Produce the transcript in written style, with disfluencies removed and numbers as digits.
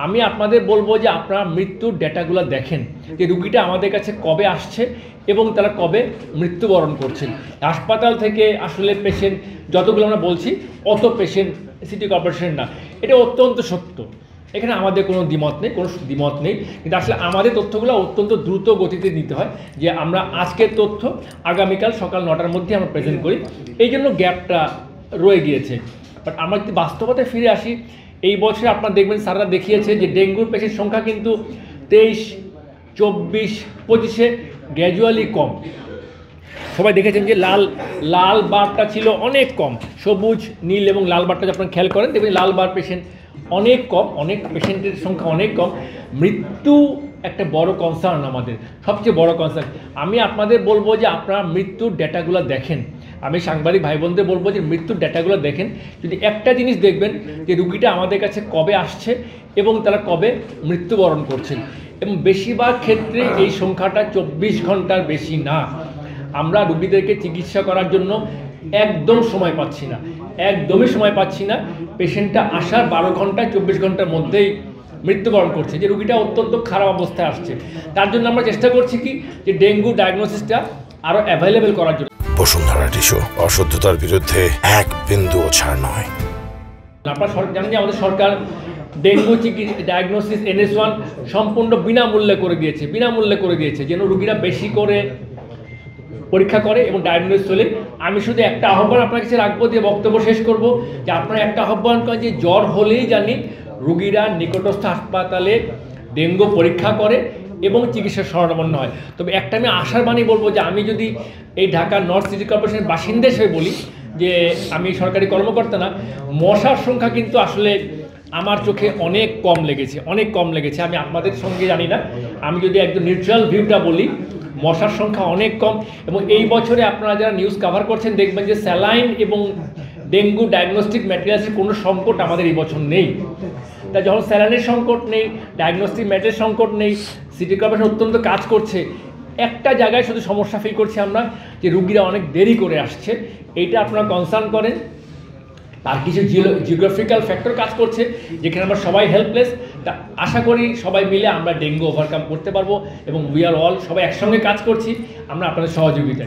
আমি আপনাদের বলবো যে আপনারা মৃত্যুর ডেটাগুলো দেখেন যে রুগীটা আমাদের কাছে কবে আসছে এবং তারা কবে মৃত্যুবরণ করছেন। হাসপাতাল থেকে আসলে পেশেন্ট যতগুলো আমরা বলছি অত পেশেন্ট সিটি কর্পোরেশন না, এটা অত্যন্ত সত্য। এখানে আমাদের কোনো দ্বিমত নেই, কিন্তু আসলে আমাদের তথ্যগুলো অত্যন্ত দ্রুত গতিতে নিতে হয়, যে আমরা আজকের তথ্য আগামীকাল সকাল 9টার মধ্যে আমরা প্রেজেন্ট করি, এই জন্য গ্যাপটা রয়ে গিয়েছে। বাট আমরা যদি বাস্তবতায় ফিরে আসি, এই বছর আপনারা দেখবেন স্যাররা দেখিয়েছে যে ডেঙ্গুর পেশেন্ট সংখ্যা কিন্তু 23, 24, 25-এ গ্র্যাজুয়ালি কম। সবাই দেখেছেন যে লাল বারটা ছিল অনেক কম, সবুজ নীল এবং লাল বারটা যদি আপনারা খেয়াল করেন দেখবেন লাল বার পেশেন্ট অনেক কম, অনেক পেশেন্টের সংখ্যা অনেক কম। মৃত্যু একটা বড় কনসার্ন, আমাদের সবচেয়ে বড় কনসার্ন। আমি আপনাদের বলবো যে আপনারা মৃত্যুর ডেটাগুলো দেখেন। আমি সাংবাদিক ভাই বোনদের বলবো যে মৃত্যুর ডেটাগুলো দেখেন। যদি একটা জিনিস দেখবেন যে রুগীটা আমাদের কাছে কবে আসছে এবং তারা কবে মৃত্যুবরণ করছেন, এবং বেশিরভাগ ক্ষেত্রে এই সংখ্যাটা 24 ঘন্টার বেশি না। আমরা রুগীদেরকে চিকিৎসা করার জন্য একদম সময় পাচ্ছি না, একদমই সময় পাচ্ছি না। পেশেন্টটা আসার 12 ঘন্টা 24 ঘন্টার মধ্যেই মৃত্যুবরণ করছে, যে রুগীটা অত্যন্ত খারাপ অবস্থায় আসছে। তার জন্য আমরা চেষ্টা করছি কি যে ডেঙ্গু ডায়াগনোসিসটা আরও অ্যাভেলেবেল করার জন্য। বসুন্ধরা টিস্যু, অশুদ্ধতার বিরুদ্ধে এক বিন্দুও ছাড় নয়। আপনারা জানেন যে আমাদের সরকার ডেঙ্গু ডায়াগনোসিস NS1 সম্পূর্ণ বিনামূল্যে করে দিয়েছে, যেন রুগীরা বেশি করে পরীক্ষা করে এবং ডায়াগনোসিস চলে। আমি শুধু একটা আহ্বান আপনার কাছে রাখবো, দিয়ে বক্তব্য শেষ করব, যে আপনারা একটা আহ্বান করেন যে জ্বর হলেই জানি রুগীরা নিকটস্থ হাসপাতালে ডেঙ্গু পরীক্ষা করে এবং চিকিৎসার শরণাপন্ন হয়। তবে একটা আমি আশার বাণী বলবো, যে আমি যদি এই ঢাকা নর্থ সিটি কর্পোরেশনের বাসিন্দা হিসেবে বলি, যে আমি সরকারি কর্মকর্তা না, মশার সংখ্যা কিন্তু আসলে আমার চোখে অনেক কম লেগেছে। আমি আপনাদের সঙ্গে জানি না, আমি যদি একদম নিউট্রাল ভিউটা বলি, মশার সংখ্যা অনেক কম। এবং এই বছরে আপনারা যারা নিউজ কভার করছেন দেখবেন যে স্যালাইন এবং ডেঙ্গু ডায়াগনস্টিক ম্যাটেরিয়ালসের কোনো সংকট আমাদের এই বছর নেই। তা যখন স্যালাইনের সংকট নেই, ডায়াগনস্টিক ম্যাটেরিয়াল সংকট নেই, সিটি কর্পোরেশন অত্যন্ত কাজ করছে। একটা জায়গায় শুধু সমস্যা ফিল করছি আমরা, যে রুগীরা অনেক দেরি করে আসছে। এইটা আপনারা কনসার্ন করেন। আর কিছু জিওগ্রাফিক্যাল ফ্যাক্টর কাজ করছে, যেখানে আমরা সবাই হেল্পলেস। তা আশা করি সবাই মিলে আমরা ডেঙ্গু ওভারকাম করতে পারবো, এবং উই আর অল সবাই একসঙ্গে কাজ করছি, আমরা আপনাদের সহযোগিতা।